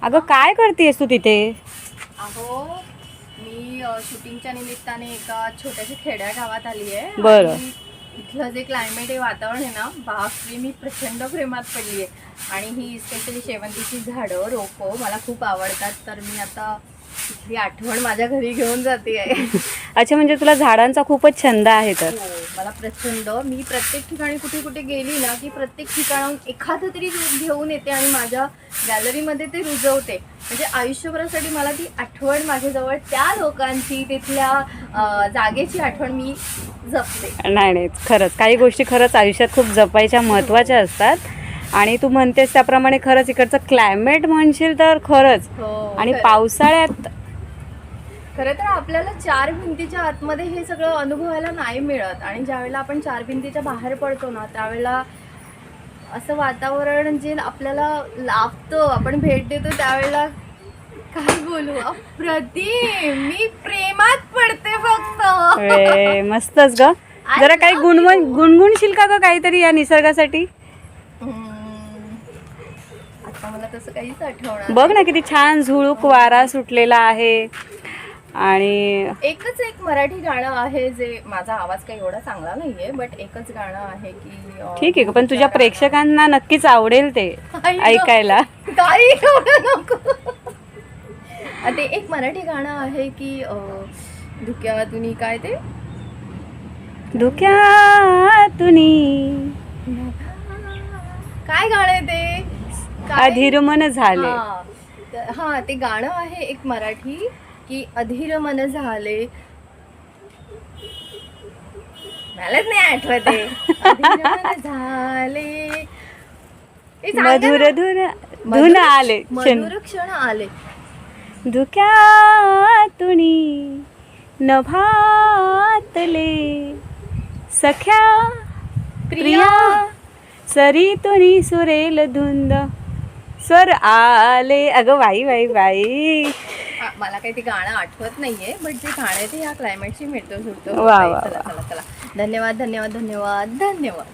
अगं काय करतेस तू तिथे? अहो मी शूटिंगच्या निमित्ताने एका छोट्याशा खेड्या गावात आली आहे. बरं. आणि इथलं जे क्लायमेट आहे, वातावरण आहे ना, बापरे, मी प्रचंड प्रेमात पडली आहे. आणि ही स्पेशली शेवंतीची झाडं रोपं मला खूप आवडतात. तर मी आता इथली आठवण माझ्या घरी घेऊन जाते आहे. अच्छा, म्हणजे तुला झाडांचा खूपच छंद आहे तर. हो, मला प्रचंड, मी प्रत्येक ठिकाणी कुठे कुठे गेली ना की प्रत्येक ठिकाणाहून एखादं तरी रोप घेऊन येते आणि माझ्या गॅलरीमध्ये ते रुजवते. म्हणजे आयुष्यभरासाठी मला ती आठवण माझ्याजवळ त्या लोकांची, तिथल्या जागेची आठवण मी जपते. नाही नाही, खरंच काही गोष्टी खरंच आयुष्यात खूप जपायच्या, महत्त्वाच्या असतात. आणि तू म्हणतेस त्याप्रमाणे खरंच इकडचं क्लायमेट म्हणशील तर खरंच. हो, आणि खरं. पावसाळ्यात खरं तर आपल्याला चार भिंतीच्या आतमध्ये हे सगळं अनुभवायला नाही मिळत. आणि ज्यावेळेला आपण चार भिंतीच्या बाहेर पडतो ना, त्यावेळेला असं वातावरण जे आपल्याला लाभतं, आपण भेट देतो त्यावेळेला काय बोलू, अप्रतिम, मी प्रेमात पडते फक्त. मस्तच ग. जरा काही गुणगुणशील का ग काहीतरी या निसर्गासाठी? आता मला तसं काहीच आठवणार बघ ना किती छान झुळूक वारा सुटलेला आहे. आणि एकच एक मराठी गाणं आहे, जे माझा आवाज काही एवढा चांगला नाहीये, बट एकच गाणं आहे की ठीक आहे, पण तुझ्या प्रेक्षकांना नक्कीच आवडेल ते ऐकायला. काही एवढं नको. ते एक मराठी गाणं आहे की धुक्यातून, काय ते, धुक्यातुनी काय गाणं आहे ते, अधीर मन झाले. हा, ते गाणं आहे एक मराठी की अधीर मन झाले, मलाच नाही आठवत आहे. अधीर मन झाले, ते सांगा मधुर ना. धुन आले, मधुर क्षण आले. धुक्यातुनी नभातले सख्या प्रिया सरीतुनी सुरेल धुंद स्वर आले. अगं बाई बाई बाई, मला काही ते गाणं आठवत नाहीये, बट जे गाणं आहे ते या क्लायमेटशी मिळतं जुळतं. वा वा चला चला चला, धन्यवाद धन्यवाद धन्यवाद धन्यवाद.